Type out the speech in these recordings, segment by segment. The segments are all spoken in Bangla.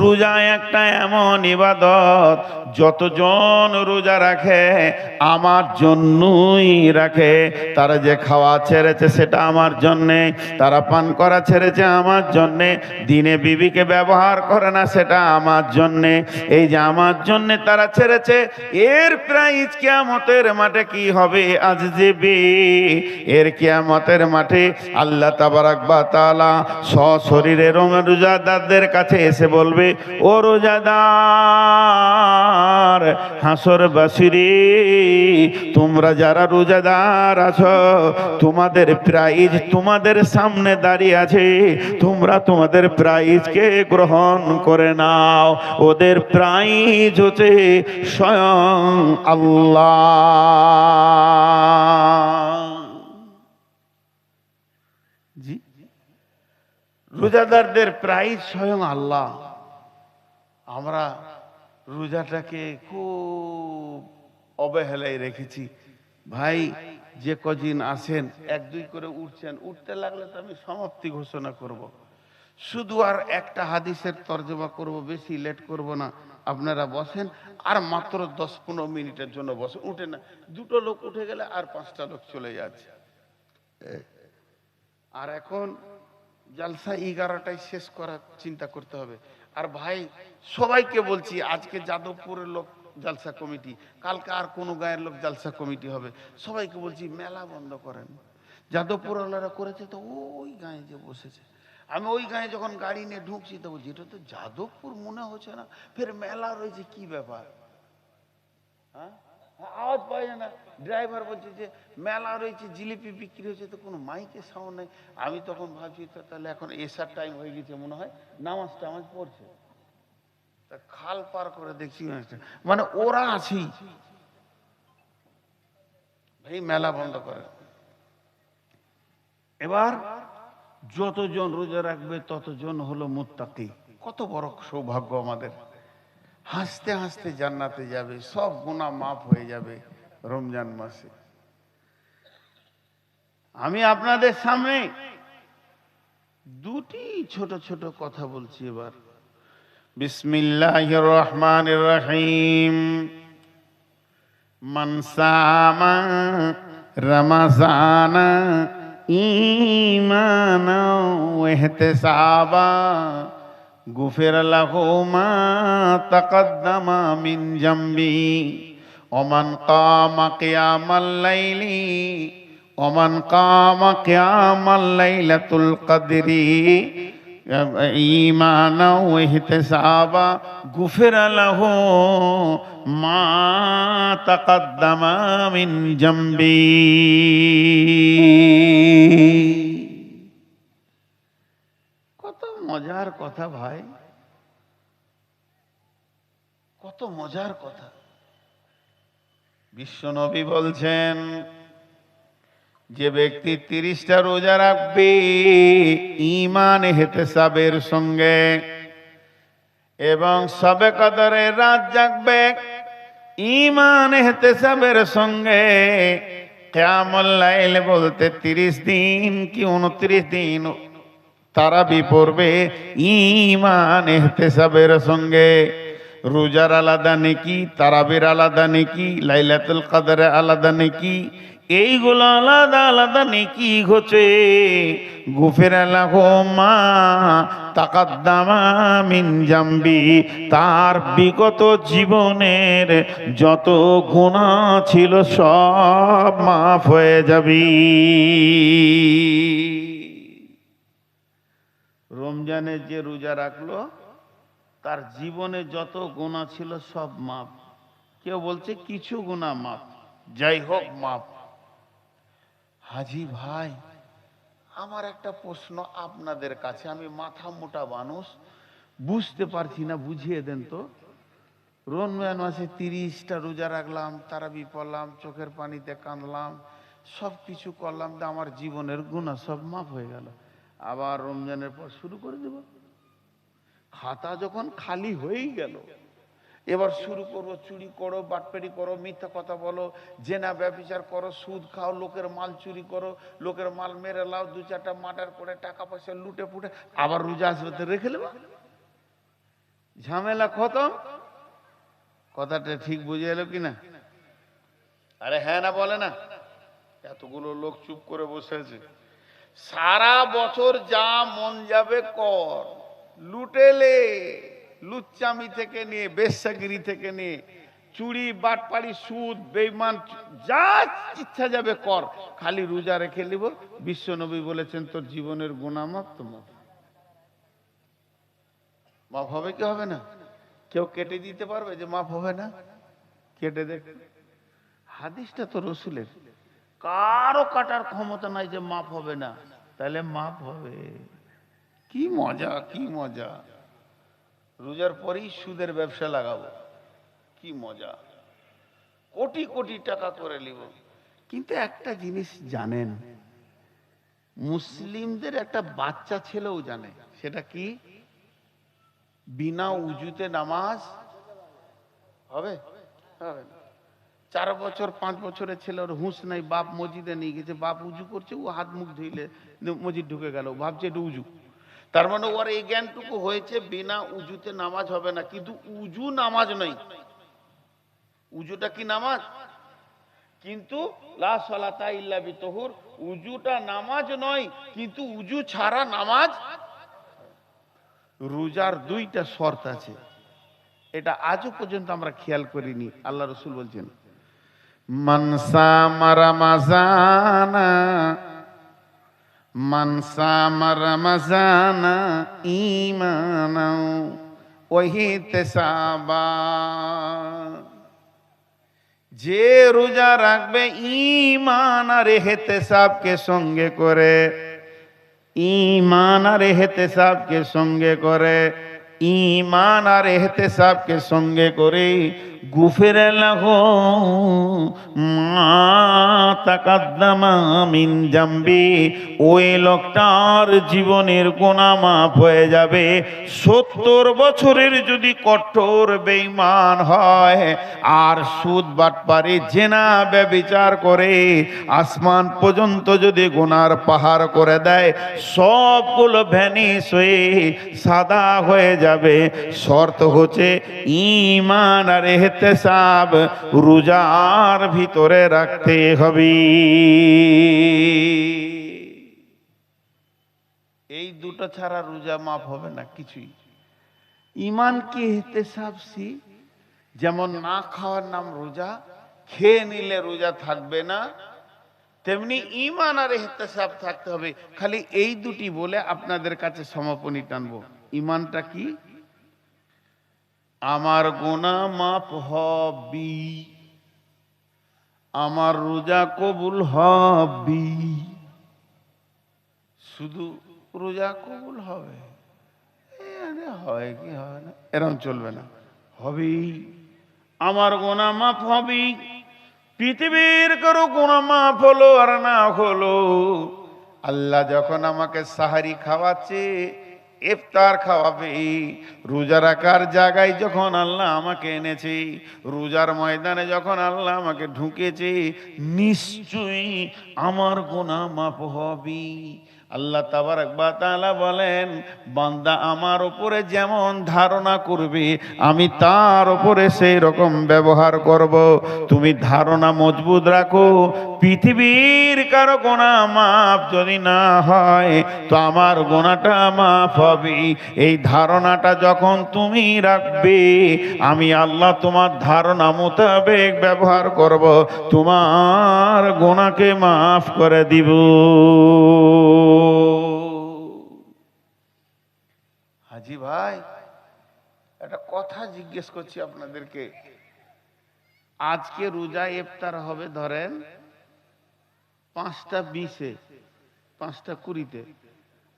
রোজা একটা এমন ইবাদত, যতজন রোজা রাখে আমার জন্যই রাখে। তারা যে খাওয়া ছেড়েছে সেটা আমার জন্যে, তারা পান করা ছেড়েছে আমার জন্যে, দিনে বিবিকে ব্যবহার করে না সেটা আমার জন্যে। এই যে আমার জন্যে তারা ছেড়েছে, এর প্রাইজ কিয়ামতের মাঠে কি হবে? আজজিবি, এর কিয়ামতের মাঠে আল্লাহ তাবারাক ওয়া তাআলা সশরীরে রোজাদারদের কাছে এসে বলবে, ও রোজাদার, হাসরবাসীরে, তোমরা যারা রোজাদার আছো, তোমাদের প্রাইজ তোমাদের সামনে দাঁড়িয়ে আছে, তোমরা তোমাদের প্রাইজকে গ্রহণ করে নাও। ওদের প্রাইজ হচ্ছে স্বয়ং আল্লাহ। জি, রোজাদারদের প্রাইজ স্বয়ং আল্লাহ। আমরা রোজাটাকে খুব অবহেলায় রেখেছি। ভাই, যে কদিন আসেন এক দুই করে উঠছেন, উঠতে লাগলে তো আমি সমাপ্তি ঘোষণা করব। শুধু আর একটা হাদিসের তর্জমা করব, বেশি লেট করব না। আপনারা বসেন, আর মাত্র 10-15 মিনিটের জন্য বসেন, উঠে না। দুটো লোক উঠে গেলে আর 5টা লোক চলে যাচ্ছে। আর এখন জালসা 11টায় শেষ করার চিন্তা করতে হবে। আর ভাই, সবাইকে বলছি, আজকে যাদবপুরের লোক জালসা কমিটি, কালকে আর কোনো গায়ের লোক জালসা কমিটি হবে। সবাইকে বলছি মেলা বন্ধ করেন। যাদবপুরওয়ালারা করেছে তো ওই গায়ে যে বসেছে। আমি ওই গায়ে যখন গাড়ি নিয়ে ঢুকছি তো বলছি, এটা তো যাদবপুর মনে হচ্ছে না, ফের মেলা রয়েছে, কি ব্যাপার? হ্যাঁ, আওয়াজ পাওয়া যায় না। ড্রাইভার বলছে যে মেলা রয়েছে, জিলিপি বিক্রি হচ্ছে, তো কোনো মাইকে সাউন্ড নেই। আমি তখন ভাবছি তো তাহলে এখন এসার টাইম হয়ে গেছে মনে হয়, নামাজ টামাজ পড়ছে। তা খাল পার করে দেখছি মানে ওরা আছি। ভাই, মেলা বন্ধ করে। এবার যতজন রোজা রাখবে ততজন হলো মুত্তাকি। কত বড় সৌভাগ্য আমাদের। হাসতে হাসতে জান্নাতে যাবে, সব গুনাহ মাফ হয়ে যাবে রমজান মাসে। আমি আপনাদের সামনে দুটি ছোট ছোট কথা বলছি এবার। বিসমিল্লাহির রহমানির রহিম। মান সামা রমাজানা ঈমানা ওয়া ইহতিসাবা গুফির লাহু মা তাকাদ্দামা মিন জামবি ওমান কামা কিয়ামাল লাইলি ওমান কামা কিয়ামাল লাইলাতুল কদরি ঈমানা ওয়া ইহতিসাবা গুফির লাহু মা তাকাদ্দামা মিন জামবি। কত মজার কথা ভাই, কত মজার কথা। বিশ্বনবী বলছেন, যে ব্যক্তি 30টা রোজা রাখবে ঈমান ইহতিসাবের সঙ্গে এবং শবে কদরের রাত জাগবে ঈমান ইহতিসাবের সঙ্গে, কিয়ামুল লাইল বলতে 30 দিন কি 29 দিন তারাবি পড়বে ঈমান ইহতিসাবের সঙ্গে। রোজার আলাদা নেকি, তারাবির আলাদা নেকি, লাইলাতুল কদরে আলাদা নেকি, এইগুলো আলাদা আলাদা নেকি হচ্ছে। গুফির লাহু মা তাকাদ্দামা মিন জামবি, তার বিগত জীবনের যত গুনাহ ছিল সব মাফ হয়ে যাবে। রমজানের যে রোজা রাখলো তার জীবনে যত গুনাহ ছিল সব মাফ। কেউ বলছে কিছু গুনাহ মাফ, যাই হোক মাফ। হাজি ভাই, আমার একটা প্রশ্ন আপনাদের কাছে, আমি মাথা মোটা মানুষ, বুঝতে পারছি না, বুঝিয়ে দেন তো। রমজান মাসে 30টা রোজা রাখলাম, তারাবি পড়লাম, চোখের পানিতে কাঁদলাম, সব কিছু করলাম, তো আমার জীবনের গুনাহ সব মাফ হয়ে গেল। আবার রমজানের পর শুরু করে দেব। খাতা যখন খালি হয়েই গেল, এবার শুরু করবো চুরি করো, বাটপারি করো, মিথ্যা কথা বলো, জেনা ব্যভিচার করো, সুদ খাও, লোকের মাল চুরি করো, লোকের মাল মেরে লাও, 2-4টা মার্ডার করে টাকা পয়সা লুটে পুটে, আবার রোজা আসবে তো রেখে নেবো। ঝামেলা খতম। কথাটা ঠিক বুঝে এলো কিনা? আরে হ্যাঁ না বলে না? এতগুলো লোক চুপ করে বসে আছে। সারা বছর যা মন যাবে কর, লুটেলে, লুচ্চামি থেকে নিয়ে, বেশ্যাগিরি থেকে নিয়ে, চুরি, বাটপাড়ি, সুদ, বেঈমান, যা ইচ্ছা যাবে কর, খালি রোজা রেখে নিব। বিশ্ব নবী বলেছেন তোর জীবনের গুনাহ মাফ। তো মাফ হবে কি হবে না? কেউ কেটে দিতে পারবে যে মাফ হবে না? কেটে দেখ, হাদিসটা তো রসুলের। কারো কাটার ক্ষমতা নাই যে মাফ হবে না। তাহলে মাফ হবে। কি মজা, কি মজা! রোজার পরেই সুদের ব্যবসা লাগাবো, কি মজা! কোটি কোটি টাকা করে নিব। কিন্তু একটা জিনিস জানেন, মুসলিমদের একটা বাচ্চা ছেলেও জানে। সেটা কি? বিনা উজুতে নামাজ হবে? হবে না। 4 বছর 5 বছরের ছেলে, ওর হুঁশ নাই, বাপ মসজিদে নিয়ে গেছে, বাপ উজু করছে, ও হাত মুখ ধুইলে মসজিদ ঢুকে গেল, ভাবছে এটা উজু। তার মানে ওর এই জ্ঞানটুকু হয়েছে বিনা উজুতে নামাজ হবে না। কিন্তু উজু নামাজ নয়। উজুটা কি নামাজ? কিন্তু লা সালাতা ইল্লা বিতহুর, উজুটা নামাজ নয়, কিন্তু উজু ছাড়া নামাজ। রোজার 2টা শর্ত আছে, এটা আজও পর্যন্ত আমরা খেয়াল করিনি। আল্লাহ রসুল বলছেন, মান সামা রামাযানা, মান সামা রামাযানা ঈমানাও ওয়া ইহতিসাবা, যে রোজা রাখবে ঈমান আর ইহতিসাবকে সঙ্গে করে, ঈমান আর ইহতিসাবকে সঙ্গে করে, ঈমান আর ইহতিসাবকে সঙ্গে করে, গুফিরা লাহু মা তাকাদ্দামা মিন জামবি, ওই লোকটার জীবনের গুনাহ মাফ হয়ে যাবে। 70 বছরের যদি কঠোর বেঈমান হয় আর সুদ বাটপারি জেনা ব্যভিচার করে আসমান পর্যন্ত যদি গুনার পাহাড় করে দেয়, সবগুলো ভ্যানিশ হয়ে সাদা হয়ে যাবে। শর্ত হচ্ছে ঈমান আর ইহতিসাব রোজার ভিতরে রাখতে হবে। এই দুটো ছাড়া রোজা মাফ হবে না কিছুই। ঈমান কি ইহতিসাব সি, যেমন না খাওয়ার নাম রোজা, খেয়ে নিলে রোজা থাকবে না, তেমনি ঈমান আর ইহতিসাব থাকতে হবে। খালি এই দুটি বলে আপনাদের কাছে সমাপনী টানবো। ঈমানটা কি? আমার গুনাহ মাফ হবি, আমার রোজা কবুল হবি। শুধু রোজা কবুল হবে, হয় কি হয় না এরকম চলবে না। হবি, আমার গুনাহ মাফ হবি। পৃথিবীর কারো গুনাহ মাফ হলো আর না হলো, আল্লাহ যখন আমাকে সাহারি খাওয়াচ্ছে, ইফতার খাওয়াবে, রোজা রাখার জায়গায় যখন আল্লাহ আমাকে এনেছে, রোজার ময়দানে যখন আল্লাহ আমাকে ঢুকেছে, নিশ্চয়ই আমার গুনাহ মাফ হবে। আল্লাহ তাবারক ওয়া তাআলা বলেন, বান্দা আমার উপরে যেমন ধারণা করবে আমি তার উপরে সেই রকম ব্যবহার করব। তুমি ধারণা মজবুত রাখো, পৃথিবীর কারো গুনাহ মাফ যদি না হয় তো আমার গুনাহটা মাফ হবে। এই ধারণাটা যখন তুমি রাখবে, আমি আল্লাহ তোমার ধারণা মোতাবেক ব্যবহার করব, তোমার গুনাহকে মাফ করে দিব। হাজি ভাই, একটা কথা জিজ্ঞেস করছি আপনাদেরকে। আজকে রোজা ইফতার হবে ধরেন 5টা 20-এ, 5টা 20-তে,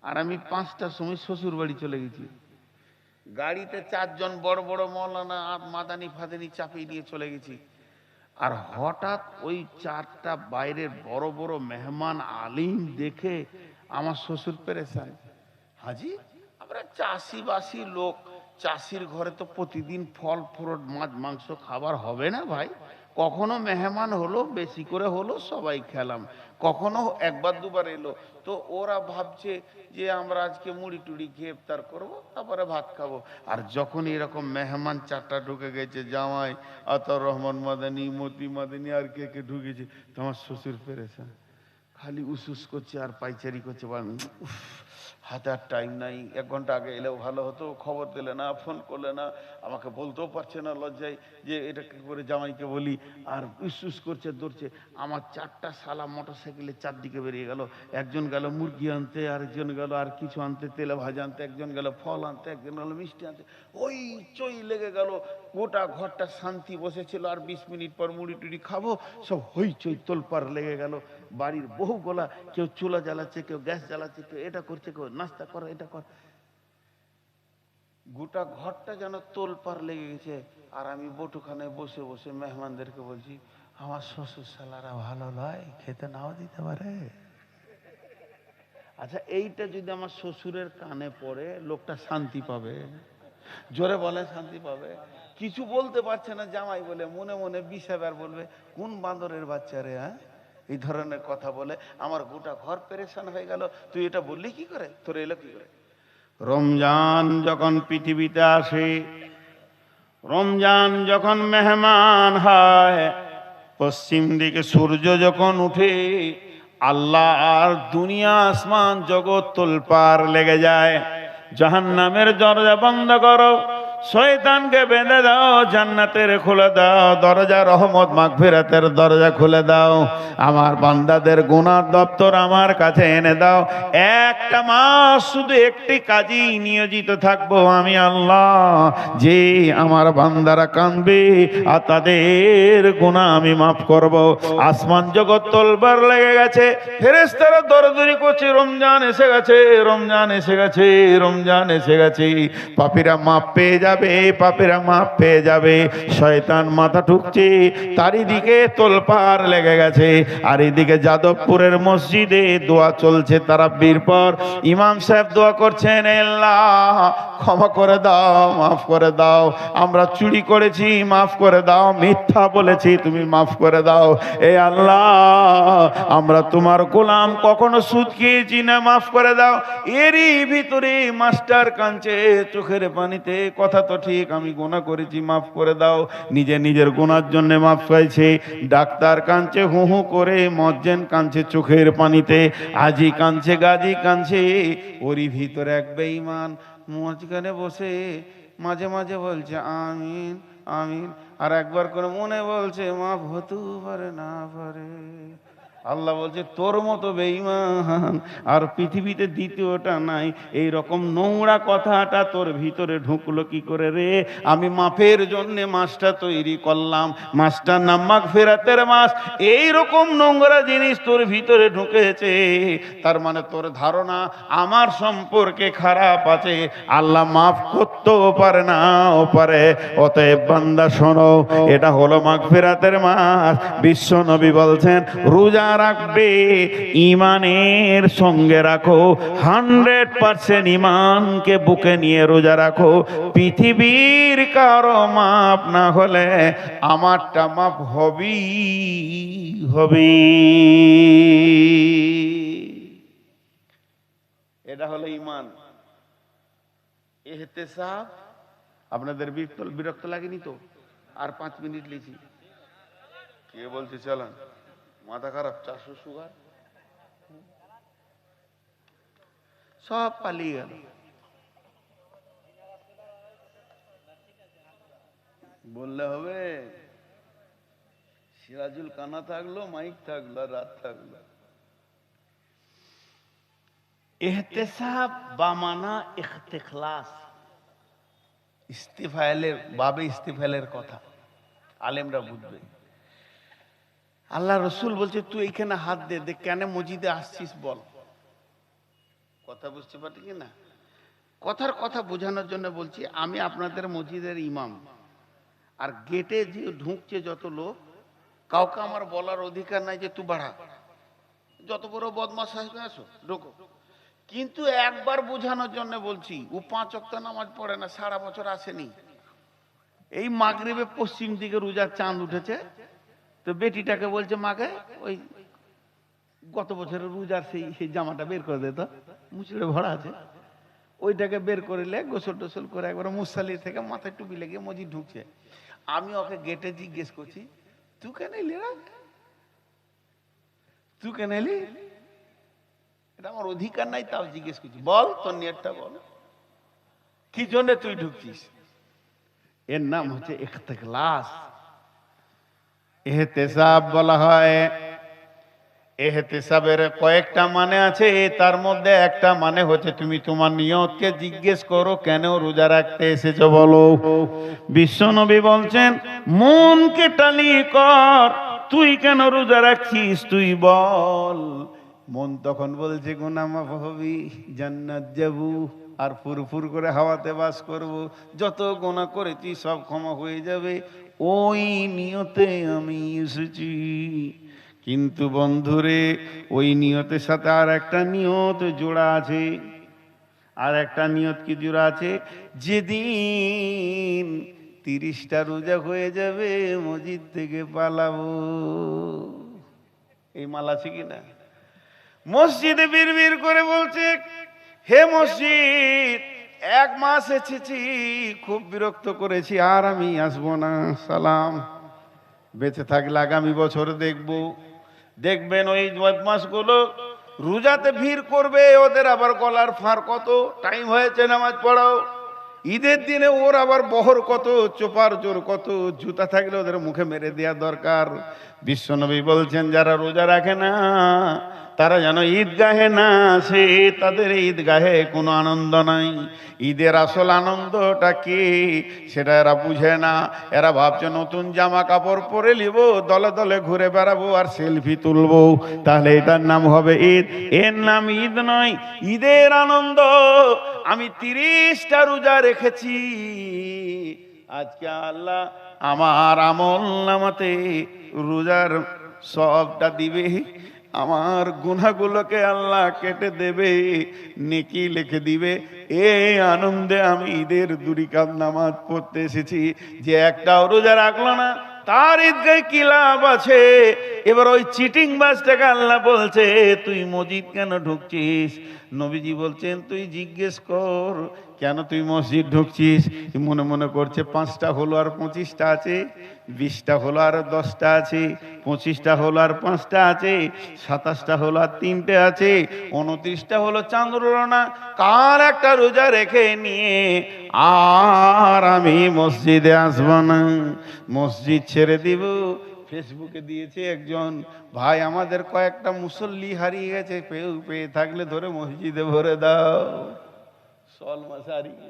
আর আমি 5টার সময় শ্বশুর বাড়ি চলে গেছি। গাড়িতে 4 জন বড় বড় মৌলানা আর মাদানি ফাদানি চাপিয়ে নিয়ে চলে গেছি। আর হঠাৎ ওই 4টা বাইরের বড় বড় মেহমান আলিম দেখে আমার শ্বশুর পেরেশান। হাজি, আমরা চাষিবাসী লোক, চাষির ঘরে তো প্রতিদিন ফল ফ্রুট মাছ মাংস খাবার হবে না ভাই? কখনো মেহমান হলো, বেশি করে হলো, সবাই খেলাম, কখনো একবার দুবার এলো, তো ওরা ভাবছে যে আমরা আজকে মুড়ি টুড়ি খেয়ে ইফতার করবো, তারপরে ভাত খাবো। আর যখন এরকম মেহমান চারটা ঢুকে গেছে, জামাই, আতর রহমান মাদানি, মতি মাদানি, আর কে কে ঢুকেছে, তোমার শ্বশুর পেরেছেন, খালি উস করছে আর পাইচারি করছে, উফ, হাতে আর টাইম নাই, 1 ঘন্টা আগে এলেও ভালো হতো, খবর দিলে না, ফোন করলে না, আমাকে বলতেও পারছে না লজ্জায় যে এটা কি করে জামাইকে বলি, আর উস করছে, দৌড়ছে। আমার 4টা শালা মোটরসাইকেলে 4 দিকে বেরিয়ে গেল, একজন গেল মুরগি আনতে, আরেকজন গেল আর কিছু আনতে, তেলে ভাজা আনতে, একজন গেল ফল আনতে, একজন গেল মিষ্টি আনতে, ওই চই লেগে গেল। গোটা ঘরটা শান্তি বসেছিল, আর 20 মিনিট পর মুড়ি টুড়ি খাবো, সব হইচই তোলপাড় লেগে গেল। বাড়ির বহু গোলা, কেউ চুলা জ্বালাচ্ছে, কেউ গ্যাস জ্বালাচ্ছে, কেউ এটা করছে, কেউ নাস্তা কর, এটা কর, গোটা ঘরটা যেন তোলপাড় লেগে গেছে। আর আমি বটুখানে বসে বসে মেহমানদেরকে বলছি, আমার শ্বশুর শালারা ভালো নয়, খেতে নাও দিতে পারে। আচ্ছা, এইটা যদি আমার শ্বশুরের কানে পড়ে, লোকটা শান্তি পাবে? জোরে বলে শান্তি পাবে? কিছু বলতে পারছে না জামাই বলে, মনে মনে 20 বার বলবে, কোন বান্দরের বাচ্চা রে, হ্যাঁ, এই ধরনের কথা বলে আমার গোটা ঘর পেরেশান হয়ে গেল। তুই এটা বললি কি করে, তোর এলো কি করে? রমজান যখন পৃথিবীতে আসে, রমজান যখন মেহমান হয়, পশ্চিম দিকে সূর্য যখন উঠে, আল্লাহ আর দুনিয়া আসমান জগৎ তোলপাড় লেগে যায়। জাহান্নামের দরজা বন্ধ করো, শয়তানকে বেঁধে দাও, জান্নাতের খুলে দাও দরজা, রহমত মাগফিরাতের দরজা খুলে দাও, আমার বান্দাদের গুনার দপ্তর আমার কাছে এনে দাও। একটা মাস শুধু একটি কাজই নিয়োজিত থাকবো আমি আল্লাহ, যে আমার বান্দারা কাঁদবে আর তাদের গুনাহ আমি মাফ করব। আসমান জগৎ তোলবার লেগে গেছে, ফেরেশতারা দৌড়াদৌড়ি করছে, রমজান এসে গেছে, রমজান এসে গেছে, রমজান এসে গেছে, পাপীরা মাপ পেয়ে যাবে, পাপীরা মাপ পেয়ে যাবে। শয়তান মাথা ঠুকছে, চারিদিকে তোলপাড় লেগে গেছে। আর এদিকে যাদবপুরের মসজিদে দোয়া চলছে তারাবির পর, ইমাম সাহেব দোয়া করছেন, আল্লাহ ক্ষমা করে দাও, মাফ করে দাও, আমরা চুরি করেছি মাফ করে দাও, মিথ্যা বলেছি তুমি মাফ করে দাও, এ আল্লাহ আমরা তোমার গোলাম, কখনো সুদ খেয়েছি না, মাফ করে দাও। এরই ভিতরে মাস্টার কাঁদছে চোখের পানিতে, কথা তো ঠিক, আমি গুনাহ করেছি মাফ করে দাও, নিজের গুনার জন্য মাফ চাইছে। ডাক্তার কাঁদছে হু হু করে, মজ্জেন কাঁদছে চোখের পানিতে, আজি কাঁদছে, গাজি কাঁদছে। ওরই ভিতরে এক বেঈমান মাঝখানে বসে মাঝে মাঝে বলছে আমিন আমিন, আর একবার করে মনে বলছে মাফ হতে পারে না পারে। আল্লাহ বলছে তোর মতো বেঈমান আর পৃথিবীতে দ্বিতীয়টা নাই। এই রকম নোংরা কথাটা তোর ভিতরে ঢুকলো কি করে রে? আমি মাফের জন্য মাসটা তৈরি করলাম, মাসটার নাম মাগফিরাতের মাস। এই রকম নোংরা জিনিস তোর ভিতরে ঢুকেছে, তার মানে তোর ধারণা আমার সম্পর্কে খারাপ আছে, আল্লাহ মাফ করতেও পারে না ও পারে। অতএব বান্দা শোনো, এটা হলো মাগফিরাতের মাস। বিশ্ব নবী বলছেন রোজা রাখবে, ইমানের সঙ্গে রাখো, 100% ইমানকে বুকে নিয়ে রোজা রাখো। পৃথিবীর কারো মাপ না হলে আমারটা মাপ হবেই হবে। এটা হলো ইমান, ইহতিসাব। আপনাদের বিরক্ত লাগেনি তো? আর 5 মিনিট লিখি। কে বলছে চলেন? মাথা খারাপ, 400 সুগার, সব পালিয়ে গেল। বললে হবে? সিরাজুল কানা থাকলো, মাইক থাকলো, রাত থাকলো। ইহতিসাব বামানা ইখতিখলাস, ইস্তিফাইলের বাবে ইস্তিফাইলের কথা আলেমরা বুঝবে। আল্লাহ রসুল বলছে তুই এইখানে হাত দে, দেখ কেন মসজিদে আসছিস বল। কথা বুঝতে পারছি কি না? কথার কথা বোঝানোর জন্য বলছি, আমি আপনাদের মসজিদের ইমাম, আর গেটে যে ঢুকছে যত লোক, কাউকে আমার বলার অধিকার নাই যে তুই বাড়া, যত বড় বদমাশ আসবে আসো ঢোকো। কিন্তু একবার বোঝানোর জন্য বলছি, ও 5 ওয়াক্ত নামাজ পড়ে না, সারা বছর আসেনি। এই মাগরিবে পশ্চিম দিকে রোজার চাঁদ উঠেছে, তো বেটিটাকে বলছে মাকে ওই গত বছরের রোজার সেই জামাটা বের করে দে, তো মুচড়ে ভরা আছে, ওইটাকে বের করিলে গোসল টোসল করে একবার মুসালি থেকে মাথায় টুপি লেগে মসজিদ ঢুকছে। আমি ওকে গেটে জিজ্ঞেস করছি, তুই কেন এলি রে, তুই কেন এলি? এটা আমার অধিকার নাই, তাও জিজ্ঞেস করছি, বল তোর নিয়তটা বল, কি জন্য তুই ঢুকছিস? এর নাম হচ্ছে ইখতিলাস। ইহতিসাব বলা হয়। ইহতিসাবের কয়েকটা মানে আছে, তার মধ্যে একটা মানে হচ্ছে তুমি তোমার নিয়তকে জিজ্ঞেস করো কেন রোজা রাখতে এসেছো বলো। বিশ্বনবী বলছেন মনকে টানি কর, তুই কেন রোজা রাখছিস তুই বল। মন তখন বলছে গুনাহ মাফ হবি, জান্নাত যাবো, আর ফুরফুর করে হাওয়াতে বাস করব, যত গুনাহ করেছি সব ক্ষমা হয়ে যাবে, ওই নিয়তে আমি এসেছি। কিন্তু বন্ধুরে ওই নিয়তের সাথে আর একটা নিয়ত জোড়া আছে। আর একটা নিয়ত কি জোড়া আছে? যেদিন 30টা রোজা হয়ে যাবে মসজিদ থেকে পালাবো। এই মাল আছে কিনা? মসজিদে বিড়বিড় করে বলছে, হে মসজিদ, 1 মাস এসেছি, খুব বিরক্ত করেছি, আর আমি আসবো না, সালাম। বেঁচে থাকলে আগামী বছর দেখবো। দেখবেন ওই বদমাশগুলো রোজাতে ভিড় করবে, ওদের আবার গলার ফাঁড় কত, টাইম হয়েছে নামাজ পড়াও। ঈদের দিনে ওর আবার বহর কত, চোপার জোর কত, জুতা থাকলে ওদের মুখে মেরে দেওয়া দরকার। বিশ্বনবী বলছেন যারা রোজা রাখে না তারা যেন ঈদগাহে না আসে, তাদের ঈদগাহে কোনো আনন্দ নাই। ঈদের আসল আনন্দটা কি সেটা এরা বুঝে না। এরা ভাবছে নতুন জামা কাপড় পরে নিব, দলে দলে ঘুরে বেড়াবো আর সেলফি তুলবো, তাহলে এটার নাম হবে ঈদ। এর নাম ঈদ নয়। ঈদের আনন্দ আমি 30টা রোজা রেখেছি, আজকে আল্লাহ আমার আমল নামাতে রোজার সবটা দিবে, আমার গুনাহগুলোকে আল্লাহ কেটে দেবে, নেকি লিখে দিবে। এই আনন্দে আমি ঈদের 2 রাকাত নামাজ পড়তে এসেছি। যে একটাও রোজা রাখলো না তার ঈদগাহে কি লাভ আছে? এবার ওই চিটিং বাজটাকে আল্লাহ বলছে তুই মসজিদ কেন ঢুকছিস? নবীজি বলছেন তুই জিজ্ঞেস কর কেন তুই মসজিদ ঢুকছিস। মনে মনে করছে 5টা হলো আর 25টা আছে, 20টা হলো আর 10টা আছে, 25টা হলো আর 5টা আছে, 27টা হলো আর 3টে আছে, 29টা হলো চাঁদ হলো না, কার একটা রোজা রেখে নিয়ে আর আমি মসজিদে আসবো না, মসজিদ ছেড়ে দিব। ফেসবুকে দিয়েছে একজন ভাই, আমাদের কয়েকটা মুসল্লি হারিয়ে গেছে, পেয়ে থাকলে ধরে মসজিদে ভরে দাও। সল মাস হারিয়ে